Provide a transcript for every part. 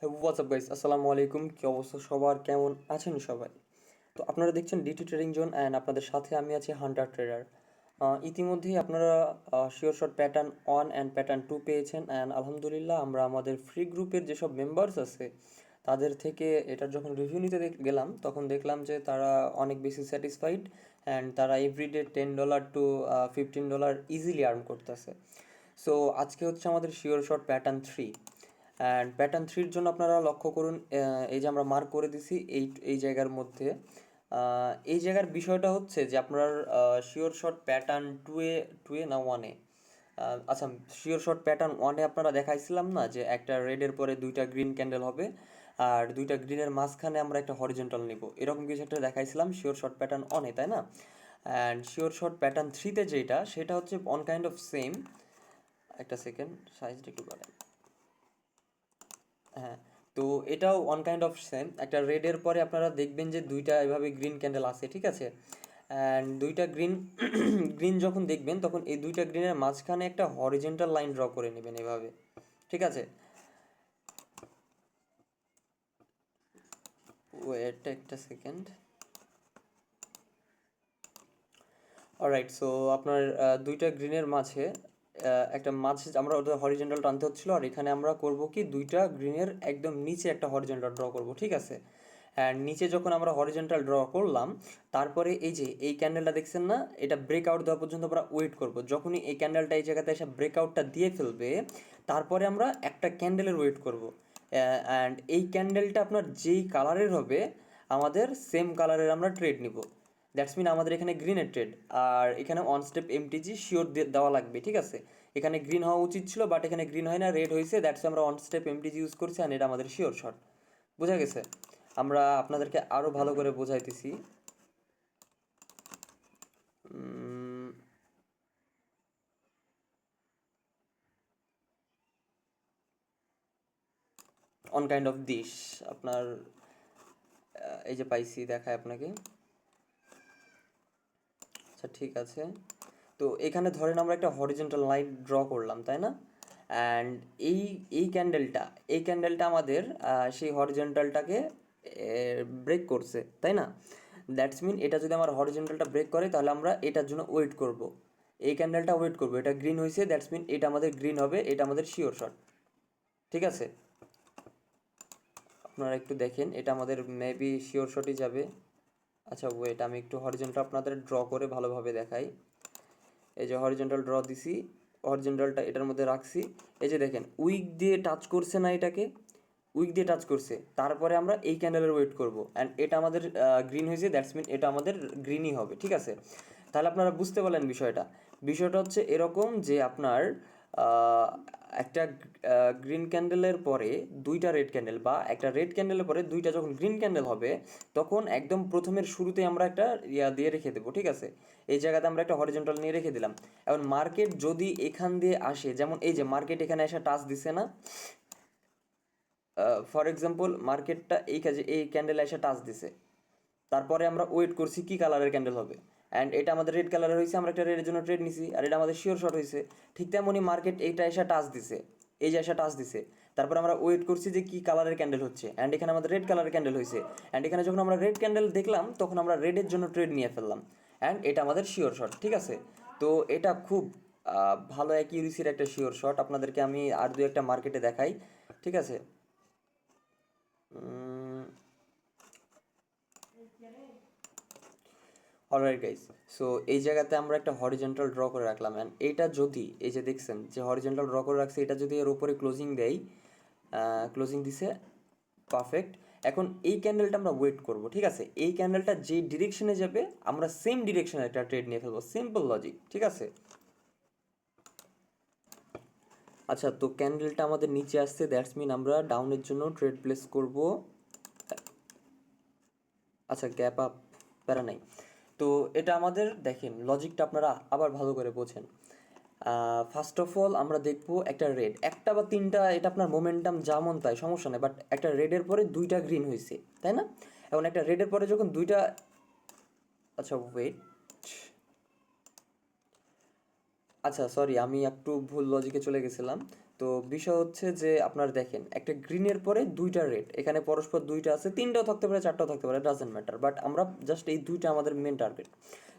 WhatsApp guys, আসসালামু আলাইকুম। কি অবস্থা সবার, কেমন আছেন সবাই? তো আপনারা দেখছেন ডিটি ট্রেডিং জোন অ্যান্ড আপনাদের সাথে আমি আছি হান্টার ট্রেডার। ইতিমধ্যেই আপনারা sure shot pattern 1 and pattern 2 পেয়েছেন অ্যান্ড আলহামদুলিল্লাহ আমরা আমাদের ফ্রি গ্রুপের যেসব মেম্বার্স আছে তাদের থেকে এটার যখন রিভিউ নিতে গেলাম তখন দেখলাম যে তারা অনেক বেশি স্যাটিসফাইড অ্যান্ড তারা এভরিডে $10 টু $15 ইজিলি আর্ন করতেছে। সো আজকে হচ্ছে আমাদের sure shot pattern 3 and pattern 3-র জন্য আপনারা লক্ষ্য করুন, এই যে আমরা মার্ক করে দিছি এই জায়গার মধ্যে। এই জায়গার বিষয়টা হচ্ছে যে আপনার শিওর শট প্যাটার্ন টু এ না 1-এ, আচ্ছা, শিওর শট প্যাটার্ন 1-এ আপনারা দেখাইছিলাম না যে একটা রেডের পরে দুইটা গ্রিন ক্যান্ডেল হবে আর দুইটা গ্রিনের মাঝখানে আমরা একটা হরিজন্টাল নিব, এরকম কিছু একটা দেখাইছিলাম শিওর শট প্যাটার্ন 1-এ, তাই না? অ্যান্ড শিওর শট প্যাটার্ন 3-তে যেটা সেটা হচ্ছে অন কাইন্ড অফ সেম। একটা সেকেন্ড, সাইজটা একটু বাড়াই। হ্যাঁ, তো এটাও ওয়ান কাইন্ড অফ সেম। একটা রেডের পরে আপনারা দেখবেন যে দুইটা এভাবে গ্রিন ক্যান্ডেল আছে, ঠিক আছে? অ্যান্ড দুইটা গ্রিন গ্রিন যখন দেখবেন তখন এই দুইটা গ্রিনের মাঝখানে একটা হরিজেন্টাল লাইন ড্র করে নেবেন এভাবে, ঠিক আছে? ওয়েট একটা সেকেন্ড। অলরাইট, সো আপনার দুইটা গ্রিনের মাঝে একটা মাঝে আমরা ওটা হরিজেন্টাল টানতে হচ্ছিল, আর এখানে আমরা করব কি দুইটা গ্রিনের একদম নিচে একটা হরিজেন্টাল ড্র করব, ঠিক আছে? অ্যান্ড নিচে যখন আমরা হরিজেন্টাল ড্র করলাম তারপরে এই যে এই ক্যান্ডেলটা দেখছেন না, এটা ব্রেকআউট দেওয়া পর্যন্ত আমরা ওয়েট করব। যখনই এই ক্যান্ডেলটা এই জায়গাতে এসে ব্রেকআউটটা দিয়ে ফেলবে তারপরে আমরা একটা ক্যান্ডেলের ওয়েট করব। অ্যান্ড এই ক্যান্ডেলটা আপনার যেই কালারের হবে আমাদের সেম কালারের আমরা ট্রেড নিব। দ্যাটস মিন আমাদের এখানে গ্রিনের ট্রেড, আর এখানে অন স্টেপ এমটিজি শিওর দেওয়া লাগবে, ঠিক আছে? এখানে গ্রিন হওয়া উচিত ছিল বাট এখানে গ্রিন হয় না, রেড হয়েছে, দ্যাটস আমরা অন স্টেপ এমটিজি ইউজ করছি অ্যান্ড এটা আমাদের শিওর শট। বোঝা গেছে? আমরা আপনাদেরকে আরও ভালো করে বোঝাইতেছি। অন কাইন্ড অফ দিস আপনার এই যে পাইছি দেখায় আপনাকে। আচ্ছা, ঠিক আছে। তো এখানে ধরেন আমরা একটা হরিজন্টাল লাইন ড্র করলাম, তাই না? অ্যান্ড এই এই ক্যান্ডেলটা আমাদের সেই হরিজন্টালটাকে ব্রেক করছে, তাই না? দ্যাটস মিন এটা যদি আমার হরিজন্টালটা ব্রেক করে তাহলে আমরা এটার জন্য ওয়েট করব। এই ক্যান্ডেলটা ওয়েট করব, এটা গ্রিন হয়েছে, দ্যাটস মিন এটা আমাদের গ্রিন হবে, এটা আমাদের শিওর শট, ঠিক আছে? আপনারা একটু দেখেন, এটা আমাদের মেবি শিওর শটই যাবে। আচ্ছা ওয়েট, আমি একটু হরিজন্টাল আপনাদের ড্র করে ভালোভাবে দেখাই। এই যে হরিজন্টাল ড্র দিছি, হরিজন্টালটা এটার মধ্যে রাখছি। এই যে দেখেন উইক দিয়ে টাচ করছে না এটাকে, উইক দিয়ে টাচ করছে, তারপরে আমরা এই ক্যান্ডেলের ওয়েট করব অ্যান্ড এটা আমাদের গ্রিন হয়েছে, দ্যাটস মিন এটা আমাদের গ্রিনই হবে, ঠিক আছে? তাহলে আপনারা বুঝতে পারলেন বিষয়টা। বিষয়টা হচ্ছে এরকম যে আপনার আহ, একটা গ্রিন ক্যান্ডেলের পরে দুইটা রেড ক্যান্ডেল বা একটা রেড ক্যান্ডেলের পরে দুইটা যখন গ্রিন ক্যান্ডেল হবে তখন একদম প্রথমের শুরুতে আমরা একটা ইয়া দিয়ে রেখে দেবো, ঠিক আছে? এই জায়গাতে আমরা একটা হরিজন্টাল নিয়ে রেখে দিলাম। এখন মার্কেট যদি এখান দিয়ে আসে, যেমন এই যে মার্কেট এখানে এসে টাচ দিছে না, ফর এক্সাম্পল মার্কেটটা এই কাজে এই ক্যান্ডেল এসে টাচ দিছে, তারপরে আমরা ওয়েট করছি কি কালারের ক্যান্ডেল হবে, অ্যান্ড এটা আমাদের রেড কালারের হয়েছে, আমরা একটা রেডের জন্য ট্রেড নিছি আর এটা আমাদের শিওর শট হয়েছে। ঠিক তেমনই মার্কেট এইটা এসে টাচ দিছে, এই যে এসে টাচ দিছে, তারপর আমরা ওয়েট করছি যে কি কালারের ক্যান্ডেল হচ্ছে, অ্যান্ড এখানে আমাদের রেড কালারের ক্যান্ডেল হয়েছে, অ্যান্ড এখানে যখন আমরা রেড ক্যান্ডেল দেখলাম তখন আমরা রেডের জন্য ট্রেড নিয়ে ফেললাম, অ্যান্ড এটা আমাদের শিওর শট, ঠিক আছে? তো এটা খুব ভালো অ্যাকিউরেসির একটা শিওর শট, আপনাদেরকে আমি আর দু একটা মার্কেটে দেখাই, ঠিক আছে? অলরাইট গাইস, সো এই জায়গাতে আমরা একটা হরিজন্টাল ড্র করে রাখলাম অ্যান্ড এইটা যদি এই যে দেখছেন যে হরিজন্টাল ড্র করে রাখছে, এটা যদি এর উপরে ক্লোজিং দেয়, ক্লোজিং দিছে, পারফেক্ট। এখন এই ক্যান্ডেলটা আমরা ওয়েট করব, ঠিক আছে? এই ক্যান্ডেলটা যে ডিরেকশনে যাবে আমরা সেম ডিরেকশনে একটা ট্রেড নিয়ে ফেলবো, সিম্পল লজিক, ঠিক আছে? আচ্ছা, তো ক্যান্ডেলটা আমাদের নিচে আসছে, দ্যাটস মিন আমরা ডাউনের জন্য ট্রেড প্লেস করব। আচ্ছা, গ্যাপ আপ, প্যারা নাই। তো এটা আমাদের দেখেন লজিকটা আপনারা আবার ভালো করে বোঝেন। ফার্স্ট অফ অল আমরা দেখবো একটা রেড, একটা বা তিনটা এটা আপনার মোমেন্টাম যেমন তাই সমস্যা নেই, বাট একটা রেডের পরে দুইটা গ্রিন হয়েছে, তাই না? এখন একটা রেডের পরে যখন দুইটা, আচ্ছা ওয়েট, আচ্ছা সরি আমি একটু ভুল লজিকে চলে গেছিলাম। তো বিষয় হচ্ছে যে আপনার দেখেন একটা গ্রিনের পরে দুইটা রেড, এখানে পরস্পর দুইটা আছে, তিনটাও থাকতে পারে, চারটাও থাকতে পারে, ডাজেন্ট ম্যাটার, বাট আমরা জাস্ট এই দুইটা আমাদের মেন টার্গেট।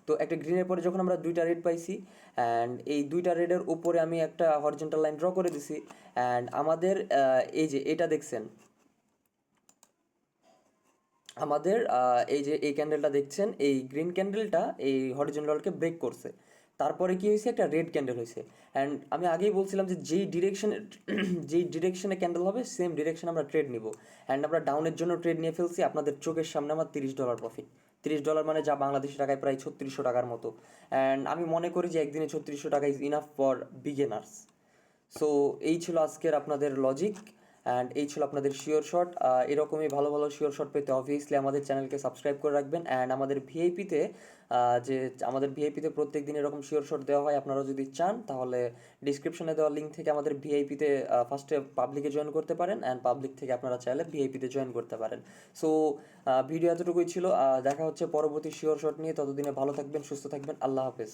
তো একটা গ্রিনের পরে যখন আমরা দুইটা রেড পাইছি, অ্যান্ড এই দুইটা রেডের উপরে আমি একটা হরিজন্টাল লাইন ড্র করে দিছি, অ্যান্ড আমাদের এই যে এটা দেখছেন, আমাদের এই যে এই ক্যান্ডেলটা দেখছেন, এই গ্রিন ক্যান্ডেলটা এই হরিজন্টালকে ব্রেক করছে, তারপরে কি হয়েছে, একটা রেড ক্যান্ডেল হয়েছে। অ্যান্ড আমি আগেই বলছিলাম যে যেই ডিরেকশনে যেই ডিরেকশনে ক্যান্ডেল হবে সেম ডিরেকশনে আমরা ট্রেড নিব। অ্যান্ড আমরা ডাউনের জন্য ট্রেড নিয়ে ফেলছি, আপনাদের চোখের সামনে আমার $30 প্রফিট। $30 মানে যা বাংলাদেশি টাকায় প্রায় 3600 টাকার মতো। অ্যান্ড আমি মনে করি যে একদিনে 3600 টাকা is enough for beginners. So এই ছিল আজকের আপনাদের লজিক, অ্যান্ড এই ছিল আপনাদের শিওর শট। এরকমই ভালো ভালো শিওর শট পেতে অবভিয়াসলি আমাদের চ্যানেলকে সাবস্ক্রাইব করে রাখবেন। অ্যান্ড আমাদের ভিআইপিতে যে আমাদের ভিআইপিতে প্রত্যেক দিন এরকম শিওর শট দেওয়া হয়, আপনারা যদি চান তাহলে ডিসক্রিপশনে দেওয়া লিঙ্ক থেকে আমাদের ভিআইপিতে ফার্স্টে পাবলিকে জয়েন করতে পারেন, অ্যান্ড পাবলিক থেকে আপনারা চাইলে ভিআইপিতে জয়েন করতে পারেন। সো ভিডিও এতটুকুই ছিল, দেখা হচ্ছে পরবর্তী শিওর শট নিয়ে। ততদিনে ভালো থাকবেন, সুস্থ থাকবেন, আল্লাহ হাফেজ।